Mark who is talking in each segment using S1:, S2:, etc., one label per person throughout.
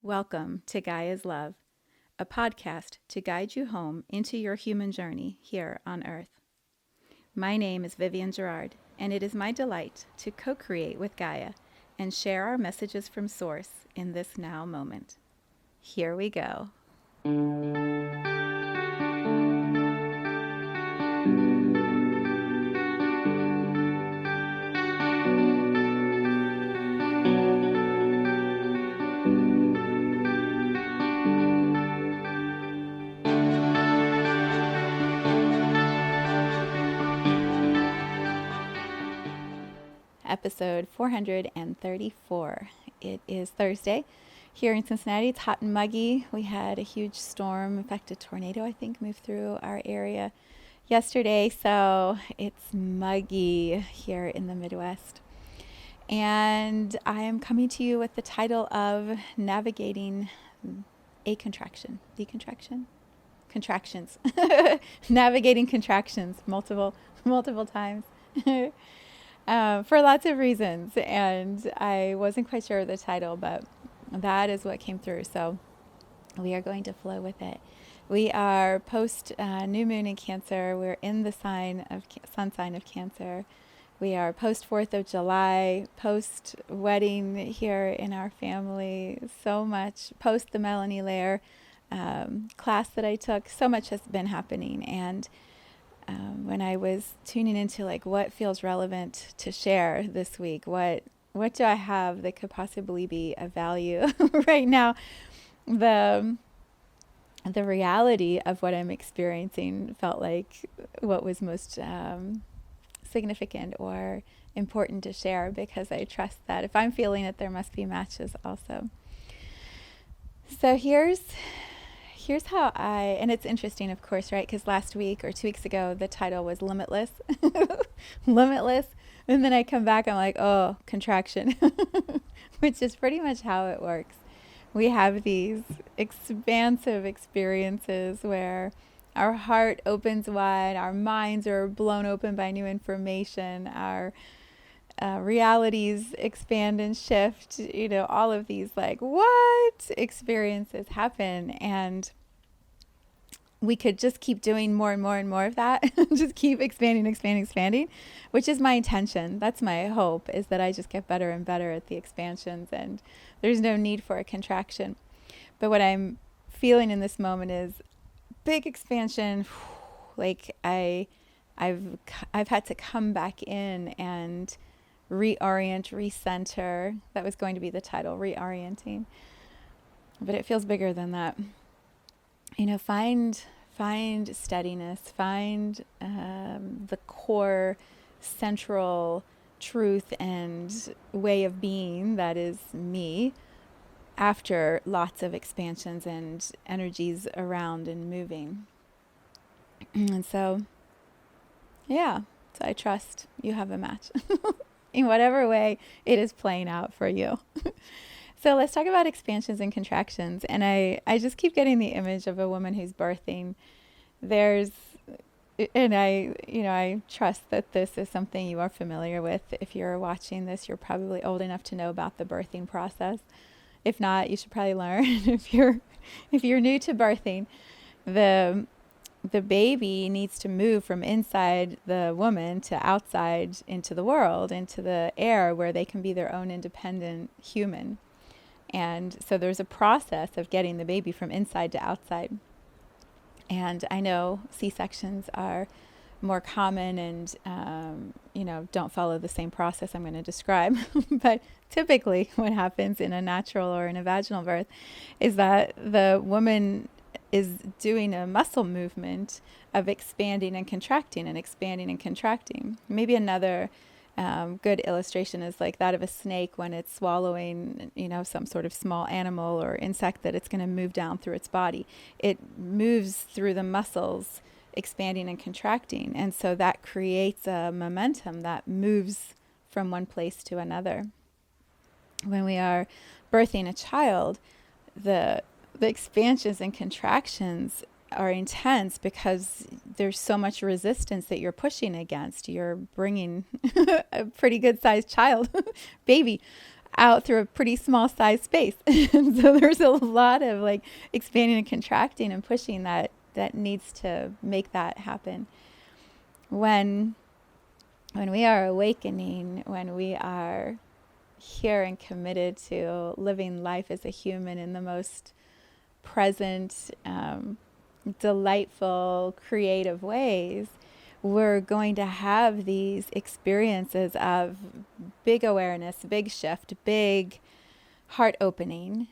S1: Welcome to Gaia's Love, a podcast to guide you home into your human journey here on Earth. My name is Vivienne Gerard, and it is my delight to co-create with Gaia and share our messages from Source in this now moment. Here we go. Episode 434. It is Thursday. Here in Cincinnati, it's hot and muggy. We had a huge storm, in fact, a tornado, I think, moved through our area yesterday. So it's muggy here in the Midwest. And I am coming to you with the title of Navigating a Contraction. The Contraction? Contractions. Navigating contractions multiple times. For lots of reasons, and I wasn't quite sure of the title, but that is what came through, so we are going to flow with it. We are post new moon in Cancer. We're in the sun sign of Cancer. We are post 4th of July, post wedding here in our family, so much, post the Melanie Lair class that I took. So much has been happening, and when I was tuning into like what feels relevant to share this week, what do I have that could possibly be of value right now, the reality of what I'm experiencing felt like what was most significant or important to share, because I trust that if I'm feeling it, there must be matches also. So here's how and it's interesting, of course, right? Because last week or 2 weeks ago, the title was Limitless. Limitless. And then I come back, I'm like, oh, contraction, which is pretty much how it works. We have these expansive experiences where our heart opens wide, our minds are blown open by new information, our realities expand and shift, all of these like what experiences happen, and we could just keep doing more and more and more of that. Just keep expanding, which is my intention. That's my hope, is that I just get better and better at the expansions, and there's no need for a contraction. But what I'm feeling in this moment is big expansion. Like I've had to come back in and reorient, recenter. That was going to be the title, reorienting. But it feels bigger than that. Find steadiness, find the core central truth and way of being that is me, after lots of expansions and energies around and moving. And so I trust you have a match in whatever way it is playing out for you. So let's talk about expansions and contractions. And I just keep getting the image of a woman who's birthing. I trust that this is something you are familiar with. If you're watching this, you're probably old enough to know about the birthing process. If not, you should probably learn. If you're new to birthing, the baby needs to move from inside the woman to outside into the world, into the air, where they can be their own independent human. And so there's a process of getting the baby from inside to outside. And I know C-sections are more common and, don't follow the same process I'm going to describe. But typically what happens in a natural or in a vaginal birth is that the woman is doing a muscle movement of expanding and contracting and expanding and contracting. Maybe another good illustration is like that of a snake when it's swallowing, some sort of small animal or insect that it's going to move down through its body. It moves through the muscles, expanding and contracting. And so that creates a momentum that moves from one place to another. When we are birthing a child, the expansions and contractions are intense because there's so much resistance that you're pushing against. You're bringing a pretty good sized child, baby, out through a pretty small size space. And so there's a lot of like expanding and contracting and pushing that needs to make that happen. When we are awakening, when we are here and committed to living life as a human in the most present, delightful, creative ways, we're going to have these experiences of big awareness, big shift, big heart opening,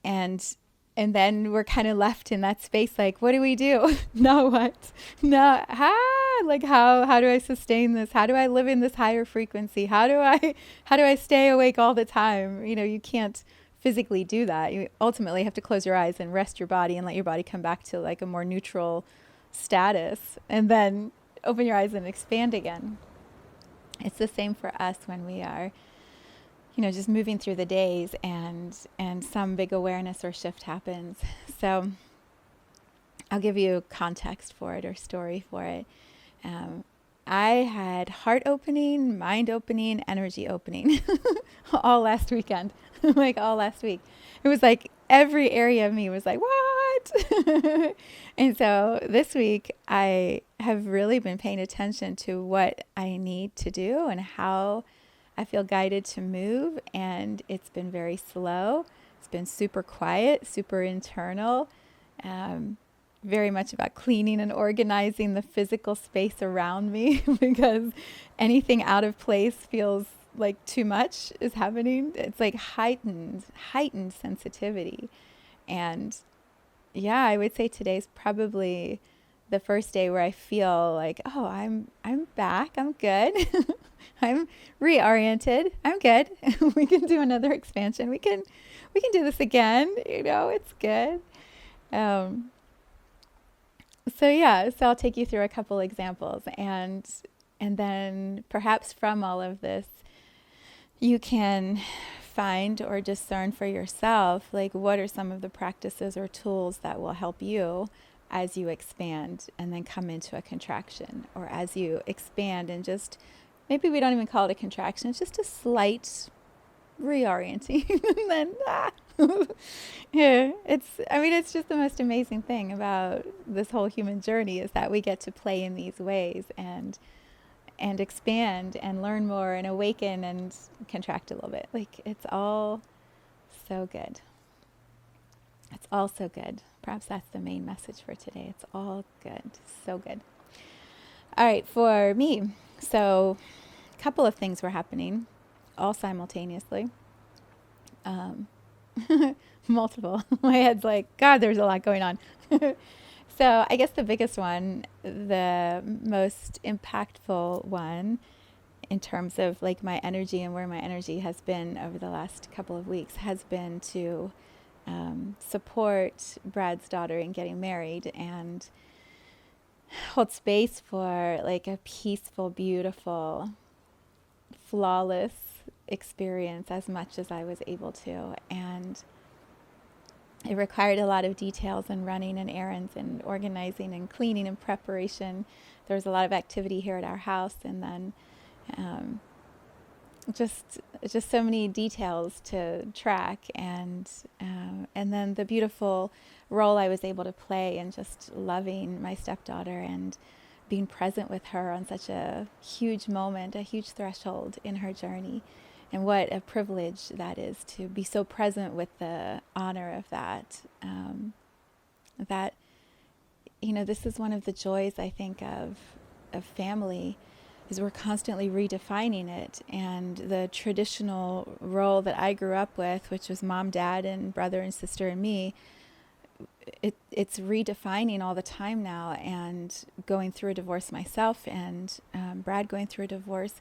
S1: and then we're kind of left in that space like, what do we do? Now what? Now how do I sustain this? How do I live in this higher frequency? How do I stay awake all the time? You can't physically do that. You ultimately have to close your eyes and rest your body and let your body come back to like a more neutral status, and then open your eyes and expand again. It's the same for us when we are, just moving through the days and some big awareness or shift happens. So I'll give you context for it or story for it. I had heart opening, mind opening, energy opening all last weekend, like all last week. It was like every area of me was like, what? And so this week I have really been paying attention to what I need to do and how I feel guided to move. And it's been very slow. It's been super quiet, super internal. Very much about cleaning and organizing the physical space around me because anything out of place feels like too much is happening. It's like heightened sensitivity. And yeah, I would say today's probably the first day where I feel like, oh, I'm back. I'm good. I'm reoriented. I'm good. We can do another expansion. We can do this again. It's good. So I'll take you through a couple examples, and then perhaps from all of this, you can find or discern for yourself, like, what are some of the practices or tools that will help you as you expand and then come into a contraction, or as you expand and just, maybe we don't even call it a contraction, it's just a slight reorienting and then yeah, it's just the most amazing thing about this whole human journey is that we get to play in these ways and expand and learn more and awaken and contract a little bit. Like, it's all so good. It's all so good. Perhaps that's the main message for today. It's all good. So good. All right, for me, so a couple of things were happening all simultaneously. Multiple. My head's like, God, there's a lot going on. So I guess the biggest one, the most impactful one in terms of like my energy and where my energy has been over the last couple of weeks, has been to support Brad's daughter in getting married and hold space for like a peaceful, beautiful, flawless experience as much as I was able to. And it required a lot of details and running and errands and organizing and cleaning and preparation. There was a lot of activity here at our house, and then just so many details to track, and then the beautiful role I was able to play in just loving my stepdaughter and being present with her on such a huge moment, a huge threshold in her journey. And what a privilege that is to be so present with the honor of that. That, this is one of the joys, I think, of family, is we're constantly redefining it. And the traditional role that I grew up with, which was mom, dad, and brother and sister and me, it's redefining all the time now. And going through a divorce myself, and Brad going through a divorce,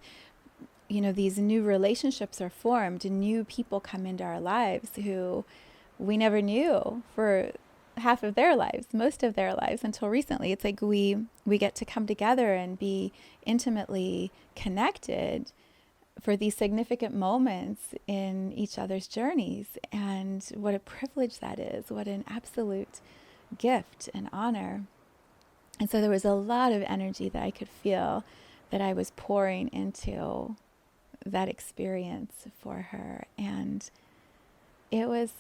S1: these new relationships are formed and new people come into our lives who we never knew for half of their lives, most of their lives, until recently. It's like we get to come together and be intimately connected for these significant moments in each other's journeys. And what a privilege that is. What an absolute gift and honor. And so there was a lot of energy that I could feel that I was pouring into that experience for her. And it was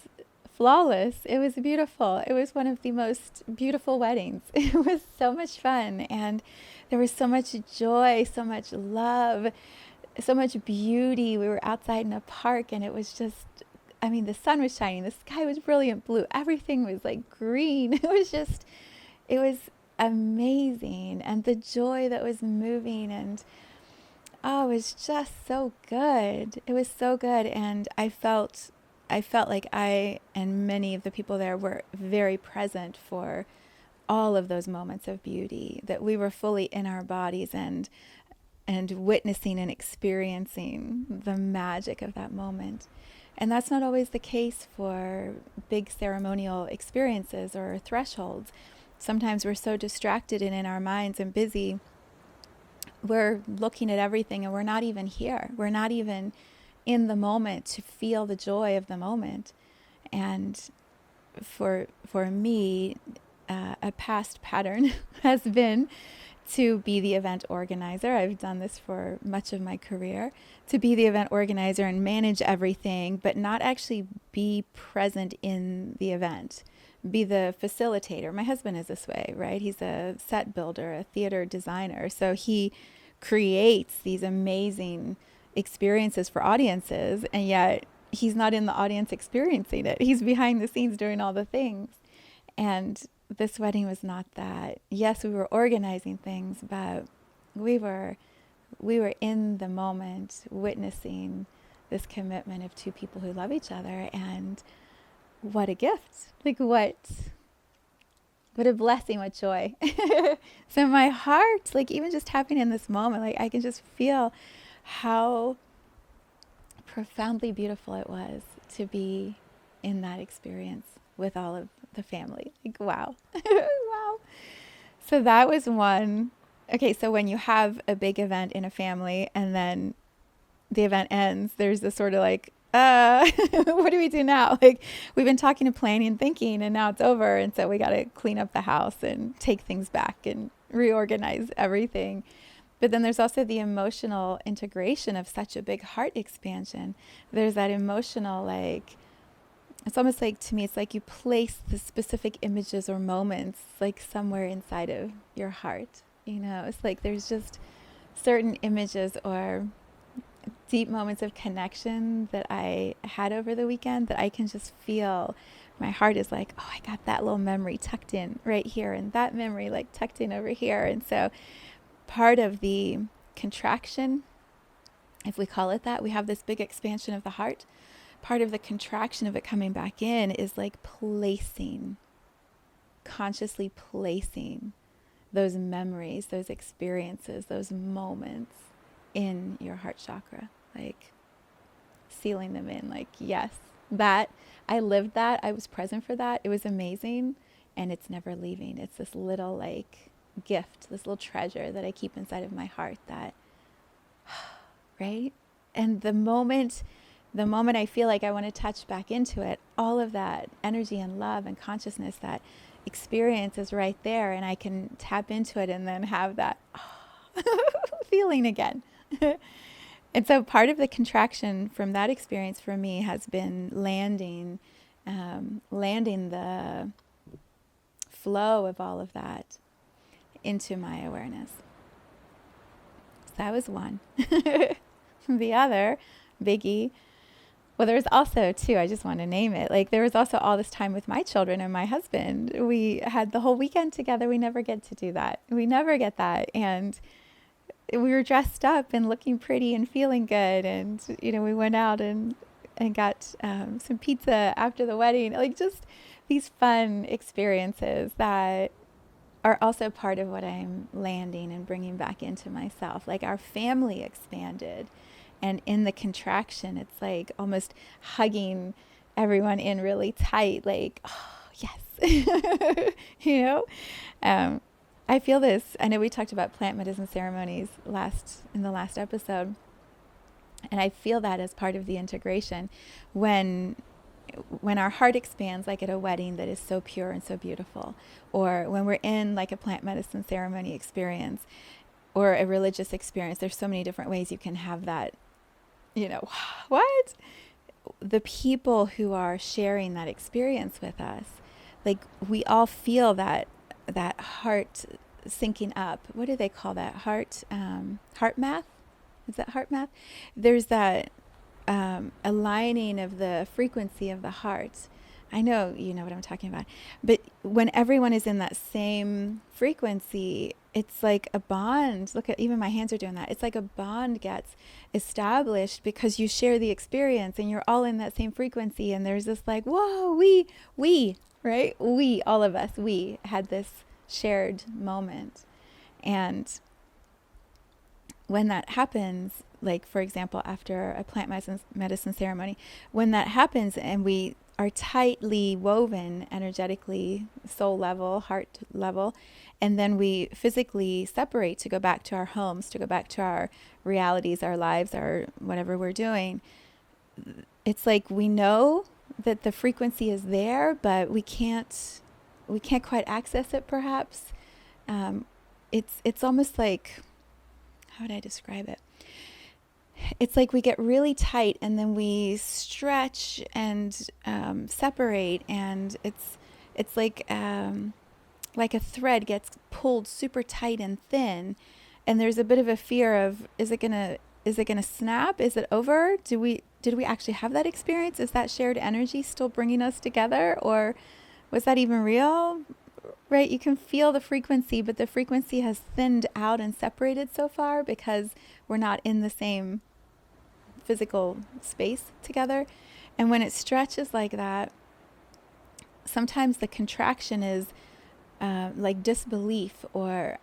S1: flawless. It was beautiful. It was one of the most beautiful weddings. It was so much fun. And there was so much joy, so much love, so much beauty. We were outside in a park, and it was just, I mean, the sun was shining. The sky was brilliant blue. Everything was like green. It was amazing. And the joy that was moving, and oh, it was just so good. It was so good. And I felt like I and many of the people there were very present for all of those moments of beauty, that we were fully in our bodies and witnessing and experiencing the magic of that moment. And that's not always the case for big ceremonial experiences or thresholds. Sometimes we're so distracted and in our minds and busy, we're looking at everything and we're not even here. We're not even in the moment to feel the joy of the moment. And for me, a past pattern has been to be the event organizer. I've done this for much of my career, to be the event organizer and manage everything, but not actually be present in the event, be the facilitator. My husband is this way, right? He's a set builder, a theater designer. So he creates these amazing experiences for audiences, and yet he's not in the audience experiencing it. He's behind the scenes doing all the things. And this wedding was not that. Yes, we were organizing things, but we were in the moment, witnessing this commitment of two people who love each other. And what a gift. Like what a blessing, what joy. So my heart, like even just tapping in this moment, like I can just feel how profoundly beautiful it was to be in that experience with all of the family. Like, wow. Wow. So that was one. Okay, so when you have a big event in a family and then the event ends, there's this sort of like, what do we do now? Like, we've been talking and planning and thinking, and now it's over. And so we got to clean up the house and take things back and reorganize everything. But then there's also the emotional integration of such a big heart expansion. There's that emotional, like, it's almost like, to me, it's like you place the specific images or moments like somewhere inside of your heart. You know, it's like there's just certain images or deep moments of connection that I had over the weekend that I can just feel. My heart is like, oh, I got that little memory tucked in right here, and that memory like tucked in over here. And so part of the contraction, if we call it that, we have this big expansion of the heart. Part of the contraction of it coming back in is like consciously placing those memories, those experiences, those moments in your heart chakra, like sealing them in, like, yes, that I lived that, I was present for that, it was amazing, and it's never leaving. It's this little like gift, this little treasure that I keep inside of my heart that, right? And the moment I feel like I want to touch back into it, all of that energy and love and consciousness, that experience is right there, and I can tap into it and then have that feeling again. And so part of the contraction from that experience for me has been landing the flow of all of that into my awareness. So that was one. The other biggie, well, there was also, too, I just want to name it, like there was also all this time with my children and my husband. We had the whole weekend together. We never get to do that. We never get that. And we were dressed up and looking pretty and feeling good. And, you know, we went out and got some pizza after the wedding. Like just these fun experiences that are also part of what I'm landing and bringing back into myself. Like our family expanded. And in the contraction, it's like almost hugging everyone in really tight, like, oh, yes. You know, I feel this. I know we talked about plant medicine ceremonies in the last episode. And I feel that as part of the integration when our heart expands, like at a wedding that is so pure and so beautiful, or when we're in like a plant medicine ceremony experience or a religious experience. There's so many different ways you can have that you know, what? The people who are sharing that experience with us, like we all feel that heart syncing up. What do they call that? Heart math? Is that heart math? There's that aligning of the frequency of the heart. I know you know what I'm talking about. But when everyone is in that same frequency, it's like a bond. Look at, even my hands are doing that. It's like a bond gets established because you share the experience and you're all in that same frequency. And there's this like, whoa, we, right? We, all of us, we had this shared moment. And when that happens, like for example, after a plant medicine ceremony, when that happens and we are tightly woven energetically, soul level, heart level, and then we physically separate to go back to our homes, to go back to our realities, our lives, our whatever we're doing, it's like we know that the frequency is there, but we can't quite access it perhaps. It's almost like, how would I describe it? It's like we get really tight and then we stretch and separate, and it's like a thread gets pulled super tight and thin, and there's a bit of a fear of, is it gonna snap? Is it over? Did we actually have that experience? Is that shared energy still bringing us together, or was that even real? Right? You can feel the frequency, but the frequency has thinned out and separated so far because we're not in the same physical space together. And when it stretches like that, sometimes the contraction is like disbelief, or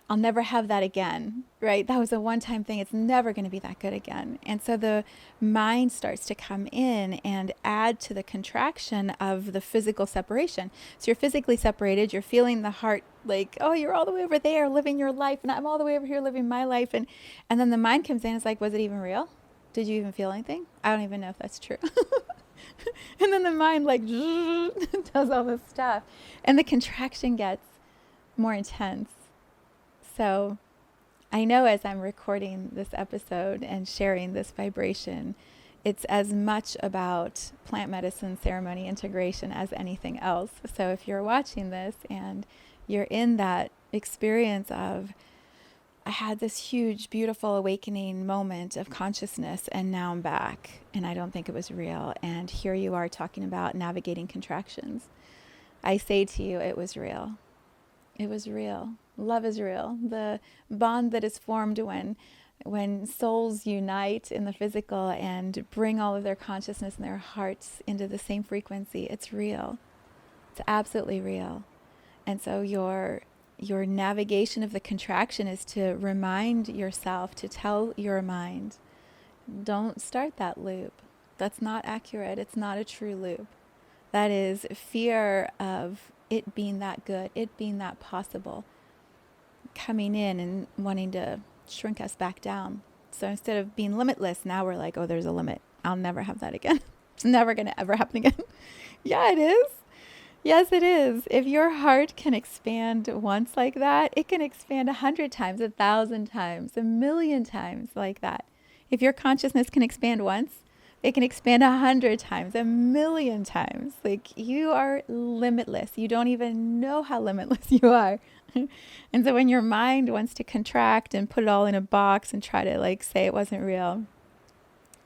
S1: I'll never have that again, right? That was a one-time thing. It's never going to be that good again. And so the mind starts to come in and add to the contraction of the physical separation. So you're physically separated. You're feeling the heart like, oh, you're all the way over there living your life, and I'm all the way over here living my life. And then the mind comes in. It's like, was it even real? Did you even feel anything? I don't even know if that's true. And then the mind like does all this stuff. And the contraction gets more intense. So I know as I'm recording this episode and sharing this vibration, it's as much about plant medicine ceremony integration as anything else. So if you're watching this and you're in that experience of, I had this huge, beautiful awakening moment of consciousness, and now I'm back, and I don't think it was real. And here you are talking about navigating contractions. I say to you, it was real. It was real. Love is real. The bond that is formed when souls unite in the physical and bring all of their consciousness and their hearts into the same frequency, it's real. It's absolutely real. And so your navigation of the contraction is to remind yourself, to tell your mind, don't start that loop. That's not accurate. It's not a true loop. That is fear of it being that good, it being that possible, coming in and wanting to shrink us back down. So instead of being limitless, now we're like, oh, there's a limit. I'll never have that again. It's never going to ever happen again. Yeah, it is. Yes, it is. If your heart can expand once like that, it can expand 100 times, 1,000 times, 1,000,000 times like that. If your consciousness can expand once, it can expand 100 times, 1,000,000 times. Like, you are limitless. You don't even know how limitless you are. And so when your mind wants to contract and put it all in a box and try to like say it wasn't real,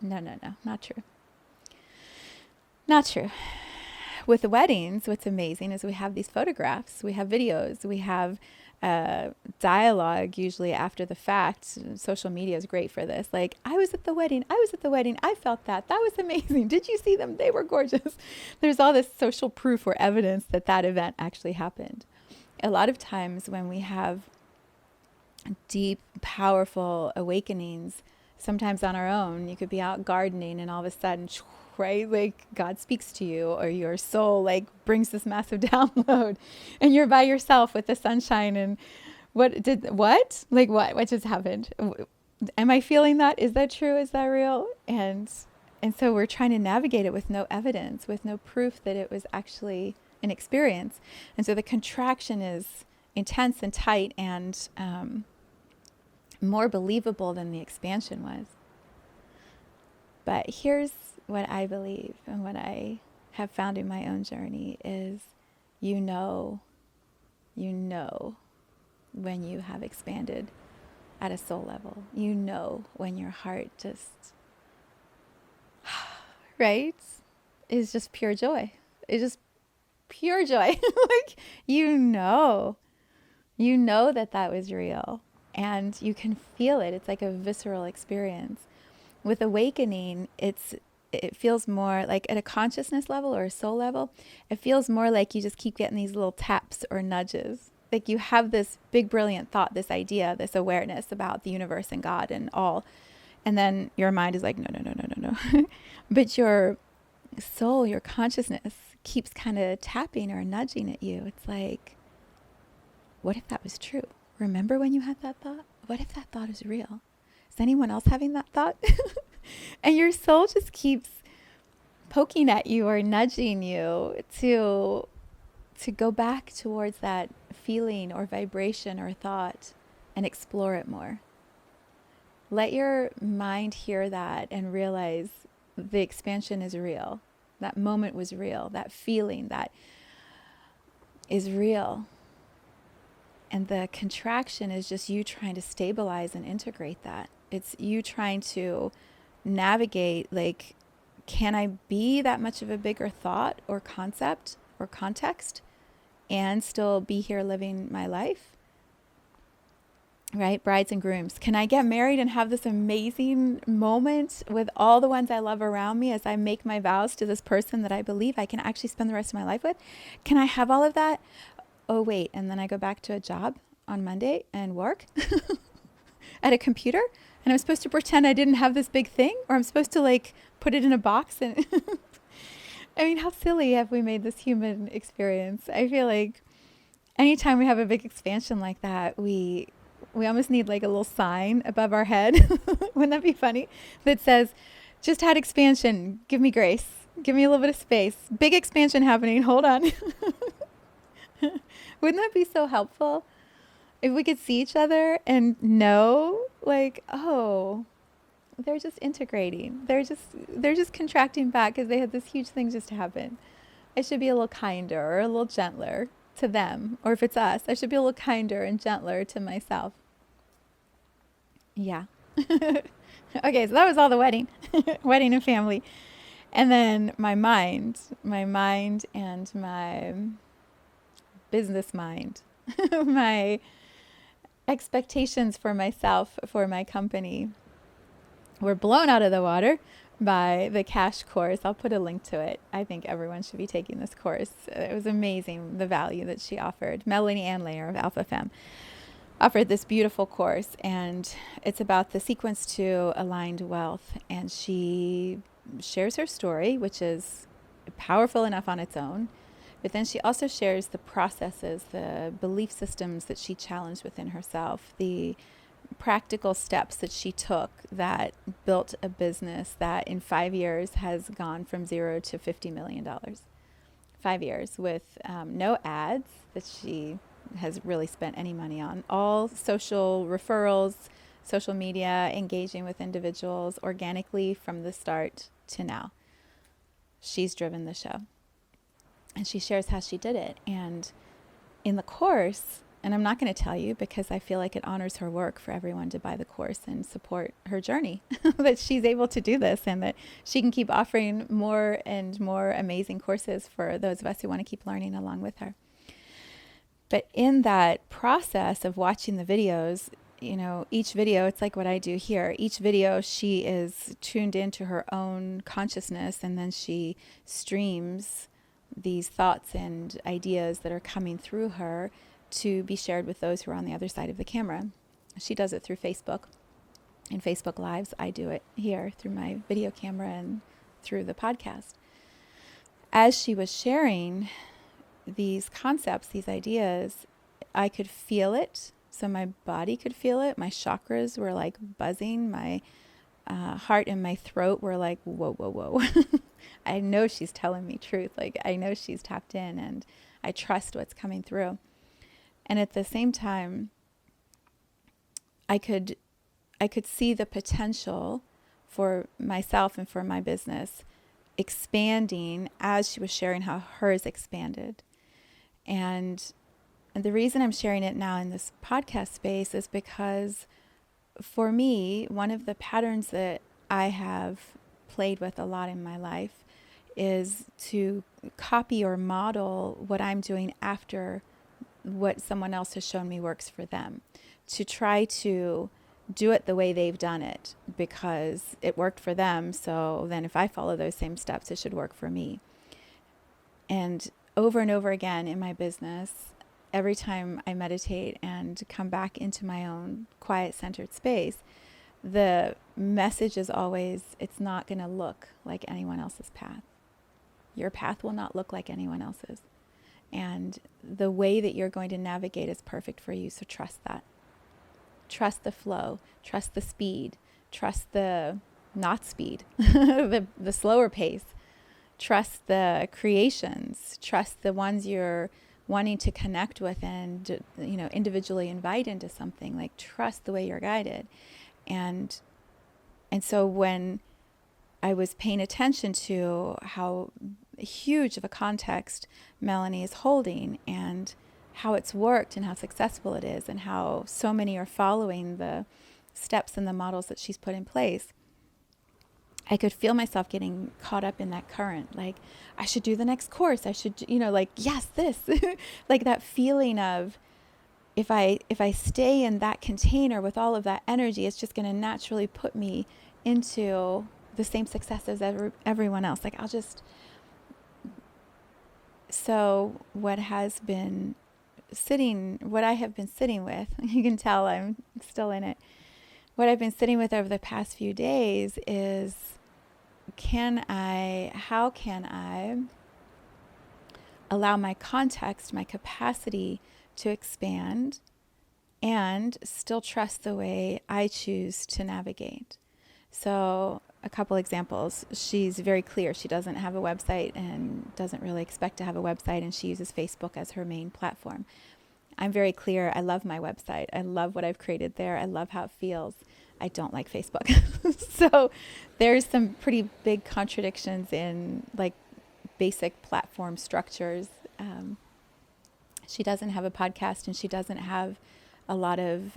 S1: no, not true. Not true. With the weddings, what's amazing is we have these photographs, we have videos, we have dialogue usually after the fact. Social media is great for this. Like, I was at the wedding, I felt that was amazing. Did you see them? They were gorgeous. There's all this social proof or evidence that that event actually happened. A lot of times when we have deep, powerful awakenings, sometimes on our own, you could be out gardening and all of a sudden, right, like God speaks to you, or your soul like brings this massive download, and you're by yourself with the sunshine, and what just happened? Am I feeling that? Is that true? Is that real? And so we're trying to navigate it with no evidence, with no proof that it was actually an experience. And so the contraction is intense and tight and more believable than the expansion was. But here's what I believe and what I have found in my own journey is you know when you have expanded at a soul level. You know when your heart just, right, is just pure joy. It's just pure joy. Like, you know that was real and you can feel it. It's like a visceral experience. With awakening, it feels more like at a consciousness level or a soul level, it feels more like you just keep getting these little taps or nudges. Like you have this big, brilliant thought, this idea, this awareness about the universe and God and all. And then your mind is like, no. But your soul, your consciousness keeps kind of tapping or nudging at you. It's like, what if that was true? Remember when you had that thought? What if that thought is real? Is anyone else having that thought? And your soul just keeps poking at you or nudging you to go back towards that feeling or vibration or thought and explore it more. Let your mind hear that and realize the expansion is real. That moment was real. That feeling that is real. And the contraction is just you trying to stabilize and integrate that. It's you trying to navigate, like, can I be that much of a bigger thought or concept or context and still be here living my life? Right? Brides and grooms. Can I get married and have this amazing moment with all the ones I love around me as I make my vows to this person that I believe I can actually spend the rest of my life with? Can I have all of that? Oh, wait. And then I go back to a job on Monday and work at a computer. And I'm supposed to pretend I didn't have this big thing, or I'm supposed to like put it in a box. And I mean, how silly have we made this human experience? I feel like anytime we have a big expansion like that, we almost need like a little sign above our head. Wouldn't that be funny? That says, just had expansion. Give me grace. Give me a little bit of space. Big expansion happening. Hold on. Wouldn't that be so helpful? If we could see each other and know, like, oh, they're just integrating. They're just contracting back because they had this huge thing just happen. I should be a little kinder or a little gentler to them. Or if it's us, I should be a little kinder and gentler to myself. Yeah. Okay, so that was all the wedding. Wedding and family. And then my mind and my business mind, my expectations for myself, for my company, were blown out of the water by the cash course. I'll put a link to it. I think everyone should be taking this course. It was amazing, the value that she offered. Melanie Ann Layer of AlphaFemme offered this beautiful course, and it's about the sequence to aligned wealth. And she shares her story, which is powerful enough on its own. But then she also shares the processes, the belief systems that she challenged within herself, the practical steps that she took that built a business that in 5 years has gone from $0 to $50 million. 5 years with no ads that she has really spent any money on. All social referrals, social media, engaging with individuals organically from the start to now. She's driven the show. And she shares how she did it. And in the course, and I'm not going to tell you because I feel like it honors her work for everyone to buy the course and support her journey, that she's able to do this and that she can keep offering more and more amazing courses for those of us who want to keep learning along with her. But in that process of watching the videos, you know, each video, it's like what I do here. Each video, she is tuned into her own consciousness, and then she streams these thoughts and ideas that are coming through her to be shared with those who are on the other side of the camera. She does it through Facebook. In Facebook Lives, I do it here through my video camera and through the podcast. As she was sharing these concepts, these ideas, I could feel it. So my body could feel it. My chakras were like buzzing. My heart and my throat were like, whoa, whoa, whoa. I know she's telling me truth. Like, I know she's tapped in and I trust what's coming through. And at the same time, I could see the potential for myself and for my business expanding as she was sharing how hers expanded. And the reason I'm sharing it now in this podcast space is because for me, one of the patterns that I have played with a lot in my life is to copy or model what I'm doing after what someone else has shown me works for them, to try to do it the way they've done it because it worked for them. So then if I follow those same steps, it should work for me. And over again in my business, every time I meditate and come back into my own quiet, centered space, the message is always, it's not going to look like anyone else's path. Your path will not look like anyone else's. And the way that you're going to navigate is perfect for you. So trust that. Trust the flow. Trust the speed. Trust the not speed, the slower pace. Trust the creations. Trust the ones you're wanting to connect with and, individually invite into something. Like, trust the way you're guided. And so when I was paying attention to how huge of a context Melanie is holding and how it's worked and how successful it is and how so many are following the steps and the models that she's put in place, I could feel myself getting caught up in that current. Like, I should do the next course. I should, yes, this, like that feeling of, if I stay in that container with all of that energy, it's just going to naturally put me into the same success as everyone else. Like, so what I have been sitting with, you can tell I'm still in it. What I've been sitting with over the past few days is, how can I allow my context, my capacity to expand and still trust the way I choose to navigate? So a couple examples. She's very clear. She doesn't have a website and doesn't really expect to have a website, and she uses Facebook as her main platform. I'm very clear. I love my website. I love what I've created there. I love how it feels. I don't like Facebook. So there's some pretty big contradictions in like basic platform structures. She doesn't have a podcast, and she doesn't have a lot of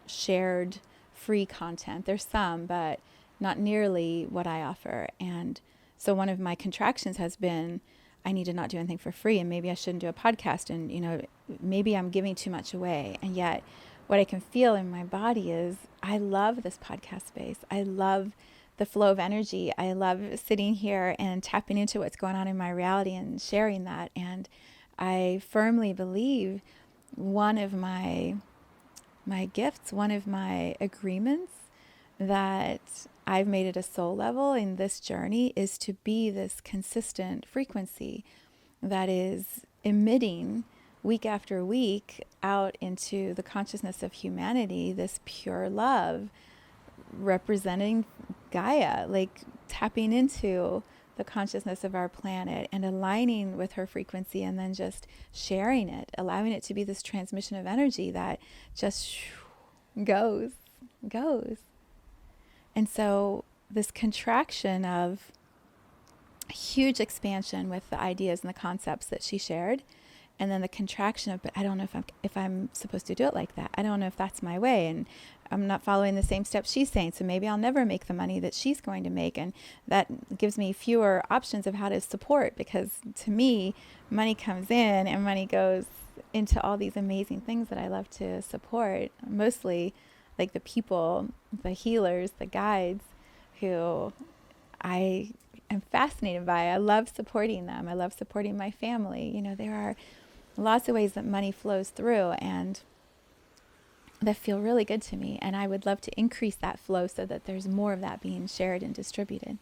S1: shared free content. There's some, but not nearly what I offer. And so one of my contractions has been, I need to not do anything for free, and maybe I shouldn't do a podcast, and maybe I'm giving too much away. And yet what I can feel in my body is, I love this podcast space. I love the flow of energy. I love sitting here and tapping into what's going on in my reality and sharing that. And I firmly believe one of my gifts, one of my agreements that I've made at a soul level in this journey is to be this consistent frequency that is emitting week after week out into the consciousness of humanity, this pure love representing Gaia, like tapping into the consciousness of our planet and aligning with her frequency, and then just sharing it, allowing it to be this transmission of energy that just goes. And so this contraction of huge expansion with the ideas and the concepts that she shared, and then the contraction of, but I don't know if I'm supposed to do it like that. I don't know if that's my way, and I'm not following the same steps she's saying, so maybe I'll never make the money that she's going to make. And that gives me fewer options of how to support, because to me, money comes in and money goes into all these amazing things that I love to support, mostly like the people, the healers, the guides who I am fascinated by. I love supporting them. I love supporting my family. There are lots of ways that money flows through and that feel really good to me. And I would love to increase that flow so that there's more of that being shared and distributed.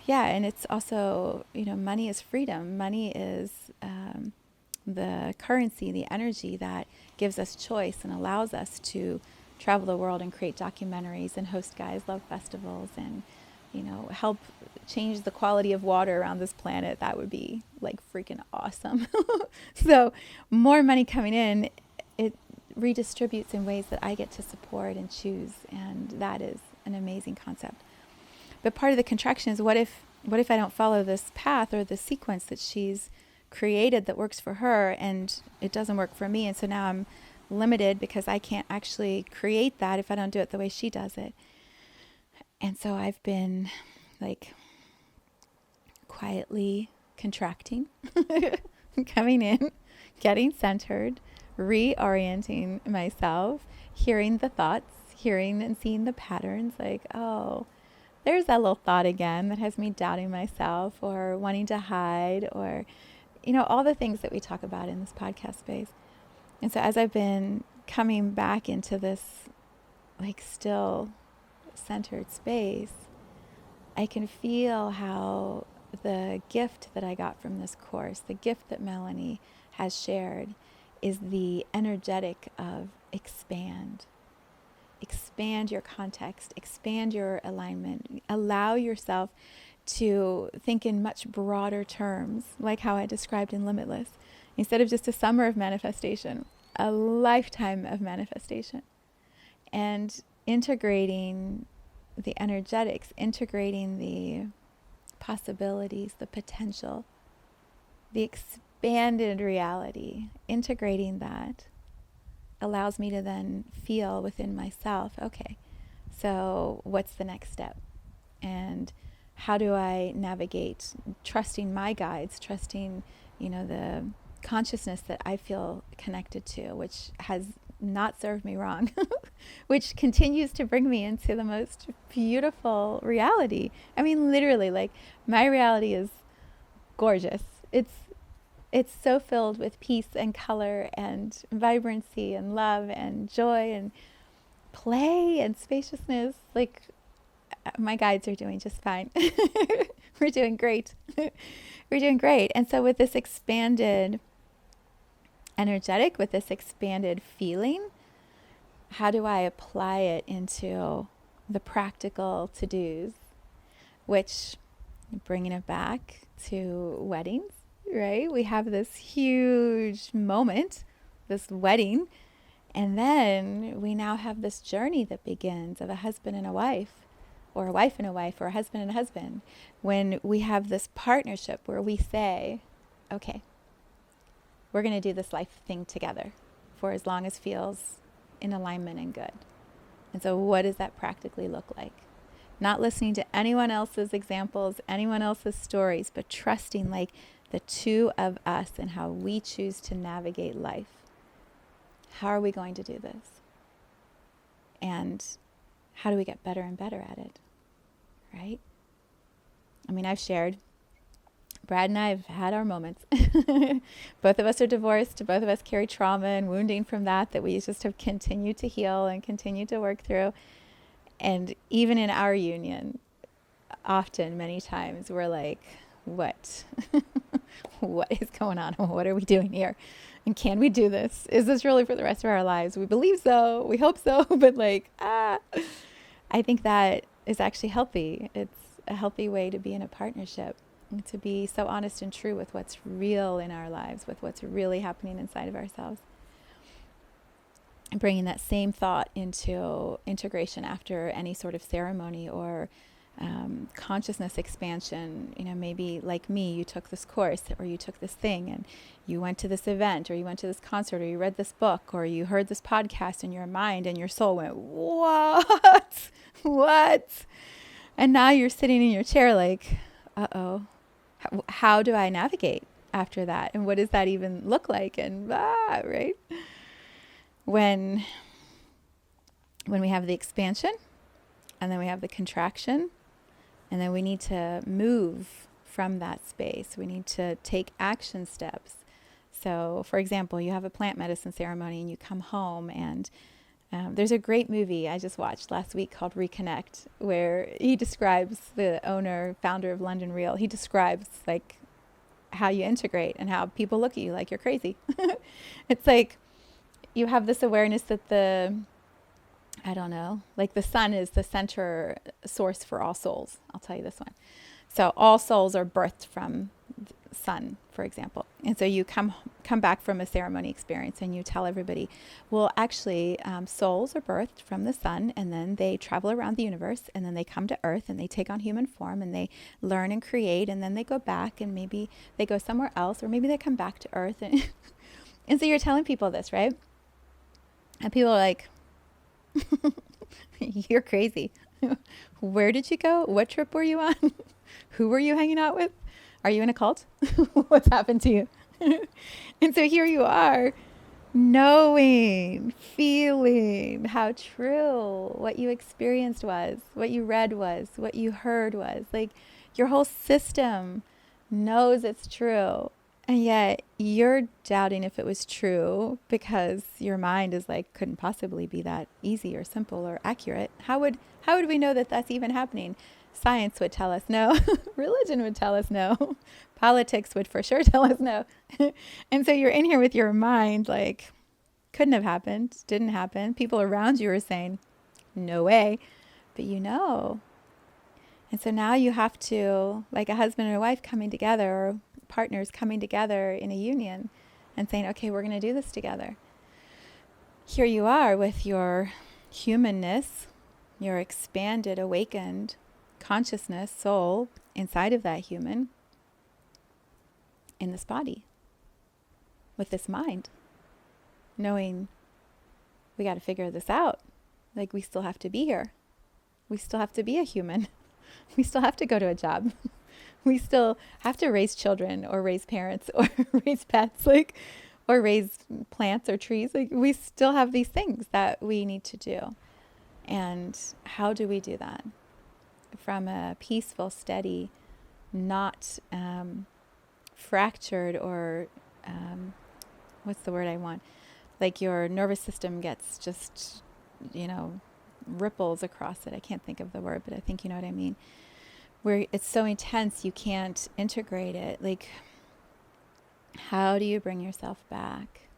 S1: Yeah, and it's also, money is freedom. Money is the currency, the energy that gives us choice and allows us to travel the world and create documentaries and host Gaia's Love festivals and, help change the quality of water around this planet. That would be like freaking awesome. So more money coming in, it redistributes in ways that I get to support and choose, and that is an amazing concept. But part of the contraction is, what if I don't follow this path or the sequence that she's created that works for her, and it doesn't work for me, and so now I'm limited because I can't actually create that if I don't do it the way she does it. And so I've been like quietly contracting, coming in, getting centered, reorienting myself, hearing the thoughts, hearing and seeing the patterns, like, oh, there's that little thought again that has me doubting myself or wanting to hide, or, all the things that we talk about in this podcast space. And so as I've been coming back into this like still centered space, I can feel how the gift that I got from this course, the gift that Melanie has shared, is the energetic of expand. Expand your context, expand your alignment, allow yourself to think in much broader terms, like how I described in Limitless. Instead of just a summer of manifestation, a lifetime of manifestation. And integrating the energetics, integrating the possibilities, the potential, the expanded reality, integrating that allows me to then feel within myself, okay, so what's the next step? And how do I navigate trusting my guides, trusting, the consciousness that I feel connected to, which has not served me wrong, which continues to bring me into the most beautiful reality. I mean, literally, like, my reality is gorgeous. It's so filled with peace and color and vibrancy and love and joy and play and spaciousness. Like, my guides are doing just fine. We're doing great. We're doing great. And so with this expanded energetic, with this expanded feeling, how do I apply it into the practical to-dos, which, bringing it back to weddings, right? We have this huge moment, this wedding, and then we now have this journey that begins of a husband and a wife, or a wife and a wife, or a husband and a husband, when we have this partnership where we say, okay, we're going to do this life thing together for as long as feels in alignment and good. And so what does that practically look like? Not listening to anyone else's examples, anyone else's stories, but trusting like the two of us and how we choose to navigate life. How are we going to do this? And how do we get better and better at it? Right? I mean, I've shared, Brad and I have had our moments. Both of us are divorced. Both of us carry trauma and wounding from that we just have continued to heal and continue to work through. And even in our union, often, many times, we're like, what? What is going on? What are we doing here? And can we do this? Is this really for the rest of our lives? We believe so. We hope so. But I think that is actually healthy. It's a healthy way to be in a partnership, to be so honest and true with what's real in our lives, with what's really happening inside of ourselves. And bringing that same thought into integration after any sort of ceremony or consciousness expansion. Maybe like me, you took this course or you took this thing and you went to this event or you went to this concert or you read this book or you heard this podcast and your mind and your soul went, what? What? And now you're sitting in your chair like, uh-oh, how do I navigate after that? And what does that even look like? And right? When we have the expansion and then we have the contraction, and then we need to move from that space. We need to take action steps. So, for example, you have a plant medicine ceremony and you come home and there's a great movie I just watched last week called Reconnect, where he describes, the owner, founder of London Real, he describes like how you integrate and how people look at you like you're crazy. It's like you have this awareness that the sun is the center source for all souls. I'll tell you this one. So all souls are birthed from the sun, for example. And so you come back from a ceremony experience and you tell everybody, well, actually, souls are birthed from the sun, and then they travel around the universe, and then they come to Earth, and they take on human form, and they learn and create, and then they go back, and maybe they go somewhere else, or maybe they come back to Earth. And, and so you're telling people this, right? And people are like, you're crazy. Where did you go? What trip were you on? Who were you hanging out with? Are you in a cult? What's happened to you? And so here you are, knowing, feeling how true what you experienced was, what you read was, what you heard was. Like, your whole system knows it's true. And yet you're doubting if it was true because your mind is like, couldn't possibly be that easy or simple or accurate. How would we know that that's even happening? Science would tell us no. Religion would tell us no. Politics would for sure tell us no. And so you're in here with your mind like, couldn't have happened, didn't happen. People around you are saying, no way. But you know. And so now you have to, like a husband and a wife coming together, or partners coming together in a union and saying, okay, we're going to do this together. Here you are with your humanness, your expanded, awakened consciousness, soul inside of that human, in this body, with this mind, knowing we got to figure this out. Like, we still have to be here. We still have to be a human. We still have to go to a job. We still have to raise children, or raise parents, or raise pets, like, or raise plants or trees. Like, we still have these things that we need to do. And how do we do that? From a peaceful, steady, not fractured, or what's the word I want? Like, your nervous system gets just, ripples across it. I can't think of the word, but I think you know what I mean. Where it's so intense you can't integrate it. Like, how do you bring yourself back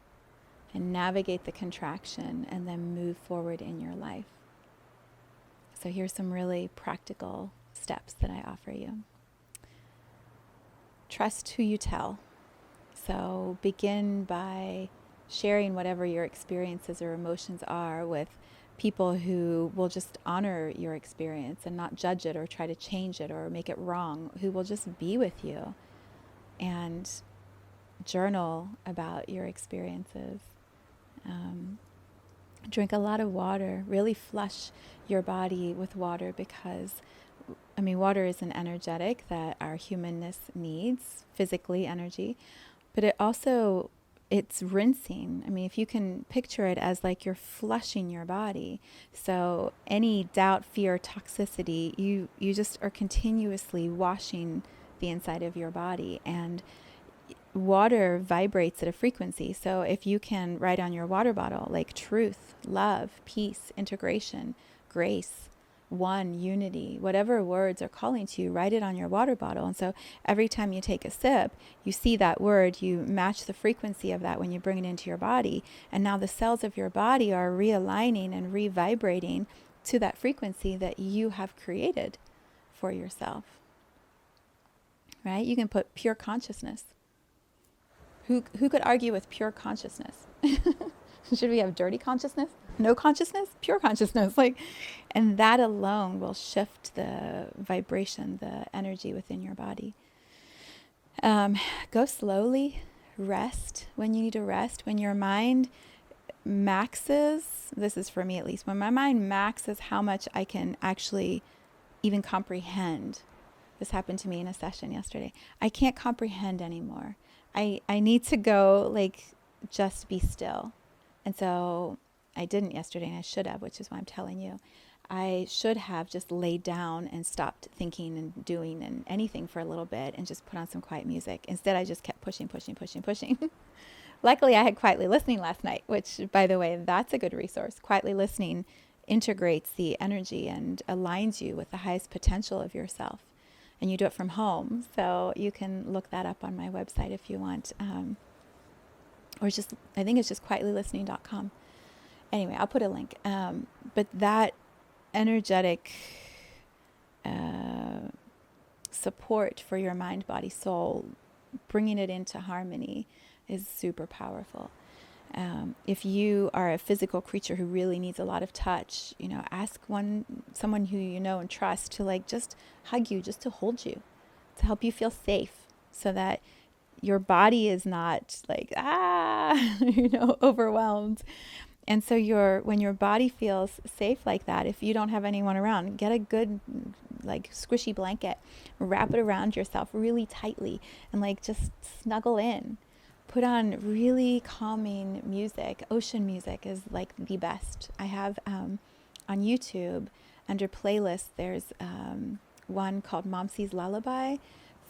S1: and navigate the contraction and then move forward in your life? So here's some really practical steps that I offer you. Trust who you tell. So begin by sharing whatever your experiences or emotions are with people who will just honor your experience and not judge it or try to change it or make it wrong, who will just be with you and journal about your experiences. Drink a lot of water. Really flush your body with water, because, water is an energetic that our humanness needs, physically, energy, but it's rinsing. If you can picture it as like you're flushing your body. So any doubt, fear, toxicity, you just are continuously washing the inside of your body. And water vibrates at a frequency. So if you can write on your water bottle, like truth, love, peace, integration, grace, one, unity, whatever words are calling to you, write it on your water bottle. And so every time you take a sip, you see that word, you match the frequency of that when you bring it into your body. And now the cells of your body are realigning and revibrating to that frequency that you have created for yourself. Right? You can put pure consciousness. Who could argue with pure consciousness? Should we have dirty consciousness? No consciousness? Pure consciousness. And that alone will shift the vibration, the energy within your body. Go slowly. Rest when you need to rest. When your mind maxes, this is for me at least, when my mind maxes how much I can actually even comprehend. This happened to me in a session yesterday. I can't comprehend anymore. I need to go, just be still. And so I didn't yesterday, and I should have, which is why I'm telling you. I should have just laid down and stopped thinking and doing and anything for a little bit and just put on some quiet music. Instead, I just kept pushing. Luckily, I had Quietly Listening last night, which, by the way, that's a good resource. Quietly Listening integrates the energy and aligns you with the highest potential of yourself. And you do it from home. So you can look that up on my website if you want. Or just, I think it's just quietlylistening.com. Anyway, I'll put a link. But that energetic support for your mind, body, soul bringing it into harmony is super powerful. If you are a physical creature who really needs a lot of touch, ask someone who you know and trust to like just hug you, just to hold you, to help you feel safe, so that your body is not like, overwhelmed. And so when your body feels safe like that, if you don't have anyone around, get a good like squishy blanket, wrap it around yourself really tightly, and like just snuggle in. Put on really calming music. Ocean music is like the best. I have on YouTube under playlists, there's one called Momsie's Lullaby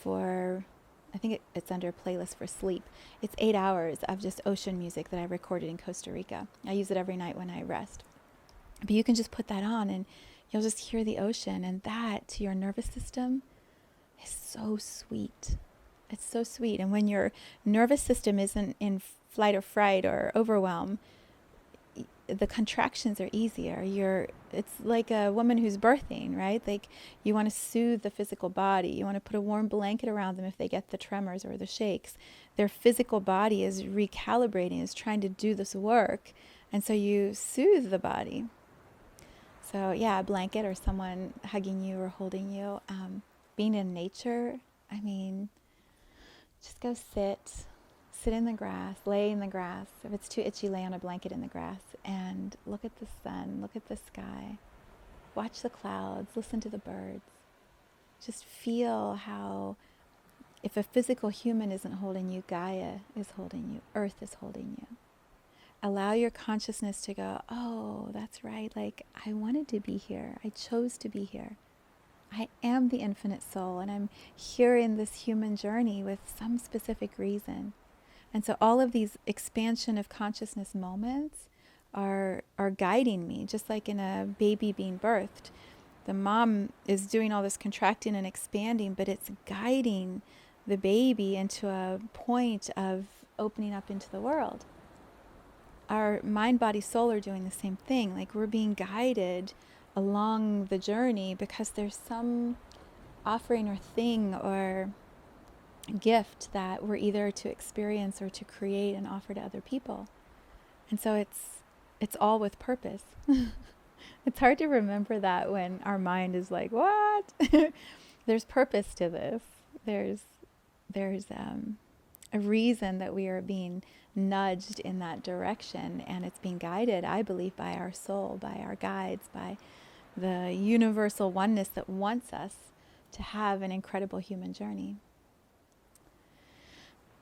S1: I think it's under playlist for sleep. It's 8 hours of just ocean music that I recorded in Costa Rica. I use it every night when I rest. But you can just put that on and you'll just hear the ocean, and that to your nervous system is so sweet. It's so sweet. And when your nervous system isn't in flight or fright or overwhelm, the contractions are easier. It's like a woman who's birthing, right? Like you want to soothe the physical body. You want to put a warm blanket around them if they get the tremors or the shakes. Their physical body is recalibrating, is trying to do this work. And so you soothe the body. So yeah, a blanket or someone hugging you or holding you. Being in nature, just go sit in the grass, lay in the grass. If it's too itchy, lay on a blanket in the grass and look at the sun, look at the sky, watch the clouds, listen to the birds. Just feel how, if a physical human isn't holding you, Gaia is holding you, Earth is holding you. Allow your consciousness to go, oh, that's right, like I wanted to be here, I chose to be here. I am the infinite soul, and I'm here in this human journey with some specific reason. And so all of these expansion of consciousness moments are guiding me, just like in a baby being birthed. The mom is doing all this contracting and expanding, but it's guiding the baby into a point of opening up into the world. Our mind, body, soul are doing the same thing. Like we're being guided along the journey because there's some offering or thing or gift that we're either to experience or to create and offer to other people. And so it's all with purpose. It's hard to remember that when our mind is like, what? There's purpose to this. There's a reason that we are being nudged in that direction, and it's being guided, I believe, by our soul, by our guides, by the universal oneness that wants us to have an incredible human journey.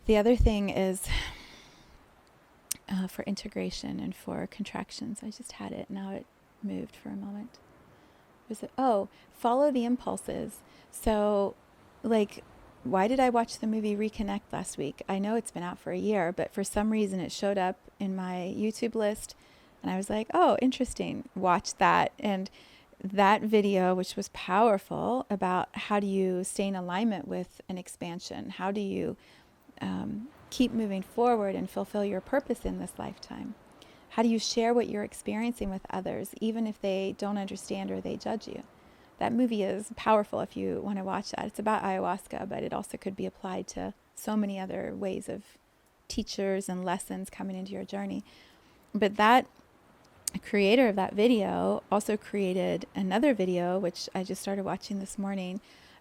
S1: The other thing is for integration and for contractions. I just had it. Now it moved for a moment. Follow the impulses. So, like, why did I watch the movie Reconnect last week? I know it's been out for a year, but for some reason it showed up in my YouTube list, and I was like, oh, interesting. Watch that. And that video, which was powerful, about how do you stay in alignment with an expansion? How do you keep moving forward and fulfill your purpose in this lifetime? How do you share what you're experiencing with others, even if they don't understand or they judge you? That movie is powerful if you want to watch that. It's about ayahuasca, but it also could be applied to so many other ways of teachers and lessons coming into your journey. But that creator of that video also created another video, which I just started watching this morning,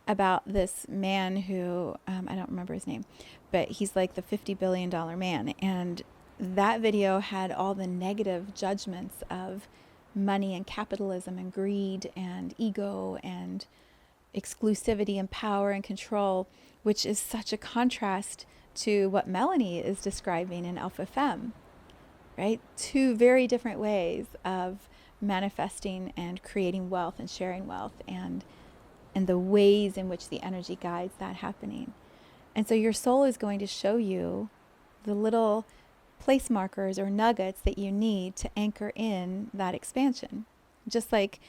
S1: about this man who, I don't remember his name, but he's like the $50 billion man. And that video had all the negative judgments of money and capitalism and greed and ego and exclusivity and power and control, which is such a contrast to what Melanie is describing in AlphaFemme, right? Two very different ways of manifesting and creating wealth and sharing wealth, and the ways in which the energy guides that happening. And so your soul is going to show you the little place markers or nuggets that you need to anchor in that expansion. Just like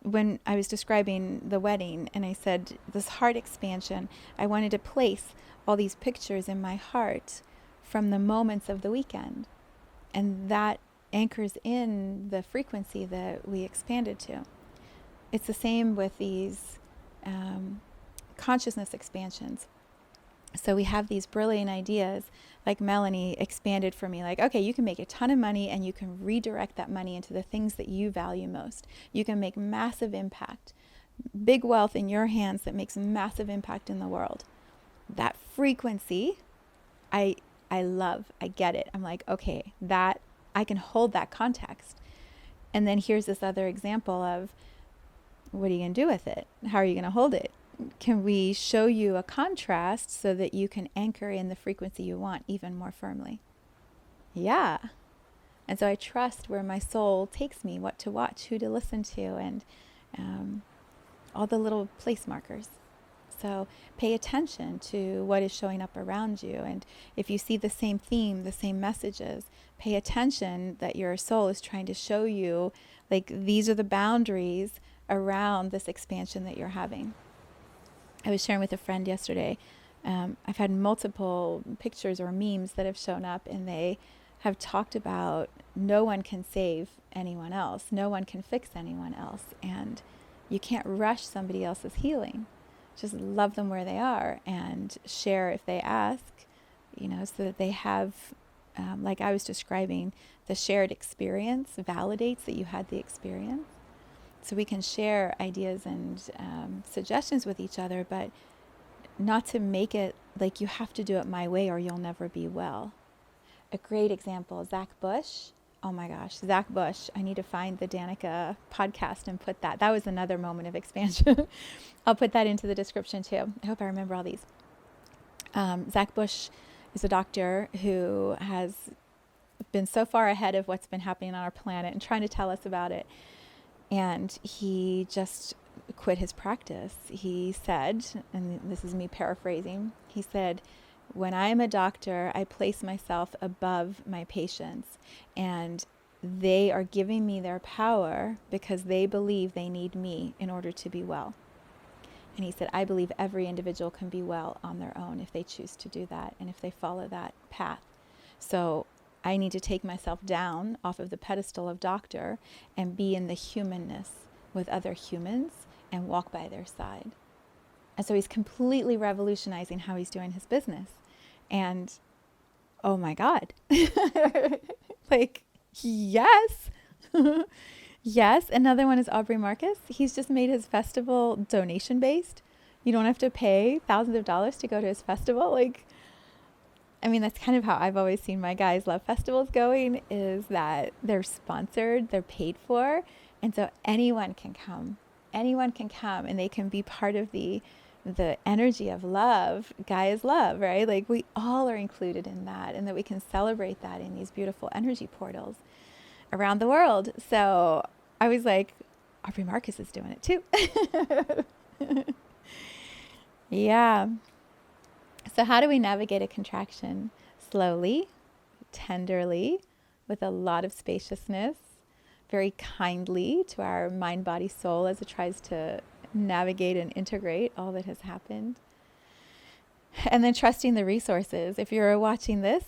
S1: when I was describing the wedding and I said this heart expansion, I wanted to place all these pictures in my heart from the moments of the weekend. And that anchors in the frequency that we expanded to. It's the same with these consciousness expansions. So we have these brilliant ideas, like Melanie expanded for me, like, okay, you can make a ton of money and you can redirect that money into the things that you value most. You can make massive impact, big wealth in your hands that makes massive impact in the world. That frequency, I love, I get it. I'm like, okay, that I can hold that context. And then here's this other example of, what are you going to do with it? How are you going to hold it? Can we show you a contrast so that you can anchor in the frequency you want even more firmly? Yeah. And so I trust where my soul takes me, what to watch, who to listen to, and all the little place markers. So pay attention to what is showing up around you. And if you see the same theme, the same messages, pay attention that your soul is trying to show you, like, these are the boundaries around this expansion that you're having. I was sharing with a friend yesterday. I've had multiple pictures or memes that have shown up, and they have talked about no one can save anyone else. No one can fix anyone else. And you can't rush somebody else's healing. Just love them where they are and share if they ask, so that they have, like I was describing, the shared experience validates that you had the experience. So we can share ideas and suggestions with each other, but not to make it like you have to do it my way or you'll never be well. A great example, Zach Bush. Oh my gosh, Zach Bush. I need to find the Danica podcast and put that. That was another moment of expansion. I'll put that into the description too. I hope I remember all these. Zach Bush is a doctor who has been so far ahead of what's been happening on our planet and trying to tell us about it. And he just quit his practice. He said, and this is me paraphrasing, he said, when I am a doctor, I place myself above my patients, and they are giving me their power because they believe they need me in order to be well. And he said, I believe every individual can be well on their own if they choose to do that and if they follow that path. So I need to take myself down off of the pedestal of doctor and be in the humanness with other humans and walk by their side. And so he's completely revolutionizing how he's doing his business. And oh my God, like, yes. Yes. Another one is Aubrey Marcus. He's just made his festival donation based. You don't have to pay thousands of dollars to go to his festival. Like, I mean, that's kind of how I've always seen my Guys Love festivals going, is that they're sponsored, they're paid for. And so anyone can come and they can be part of the energy of love. Gaia's love, right? Like, we all are included in that, and that we can celebrate that in these beautiful energy portals around the world. So I was like, Aubrey Marcus is doing it too. Yeah. So how do we navigate a contraction? Slowly, tenderly, with a lot of spaciousness, very kindly to our mind, body, soul as it tries to navigate and integrate all that has happened. And then trusting the resources. If you're watching this,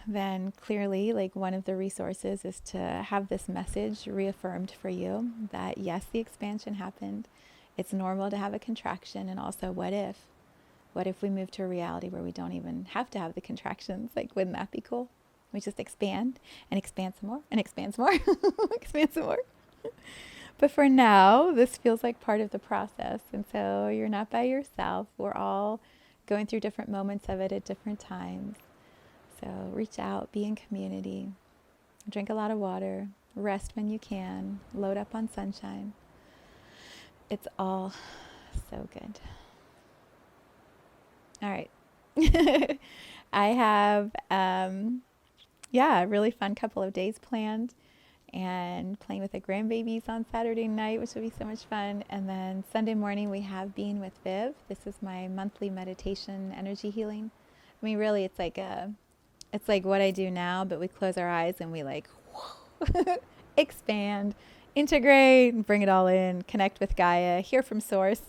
S1: then clearly, like, one of the resources is to have this message reaffirmed for you that yes, the expansion happened. It's normal to have a contraction. And also, what if? What if we move to a reality where we don't even have to have the contractions? Like, wouldn't that be cool? We just expand and expand some more and expand some more, expand some more. But for now, this feels like part of the process. And so you're not by yourself. We're all going through different moments of it at different times. So reach out, be in community, drink a lot of water, rest when you can, load up on sunshine. It's all so good. All right. I have, a really fun couple of days planned, and playing with the grandbabies on Saturday night, which will be so much fun. And then Sunday morning we have Being with Viv. This is my monthly meditation energy healing. I mean, really, it's like what I do now, but we close our eyes and we like expand, integrate, bring it all in, connect with Gaia, hear from Source.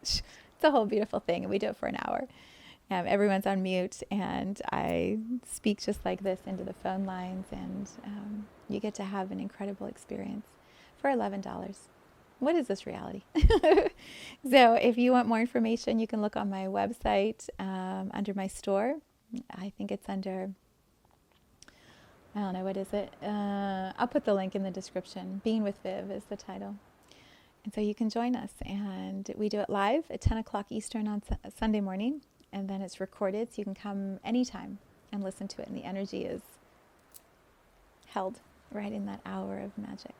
S1: It's a whole beautiful thing, and we do it for an hour. Everyone's on mute, and I speak just like this into the phone lines, and you get to have an incredible experience for $11. what is this reality? So if you want more information, you can look on my website under my store. I think it's under, I don't know, what is it? I'll put the link in the description. Being with Viv is the title. And so you can join us. And we do it live at 10 o'clock Eastern on Sunday morning. And then it's recorded, so you can come anytime and listen to it. And the energy is held right in that hour of magic.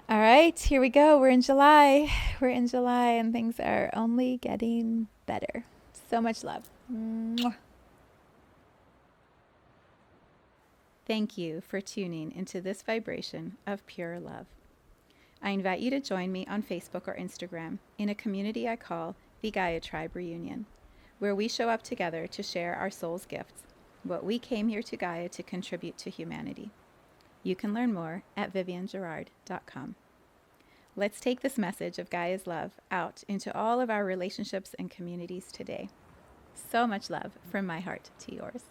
S1: All right, here we go. We're in July. We're in July, and things are only getting better. So much love. Mwah. Thank you for tuning into this vibration of pure love. I invite you to join me on Facebook or Instagram in a community I call the Gaia Tribe Reunion, where we show up together to share our soul's gifts, what we came here to Gaia to contribute to humanity. You can learn more at viviennegerard.com. Let's take this message of Gaia's love out into all of our relationships and communities today. So much love from my heart to yours.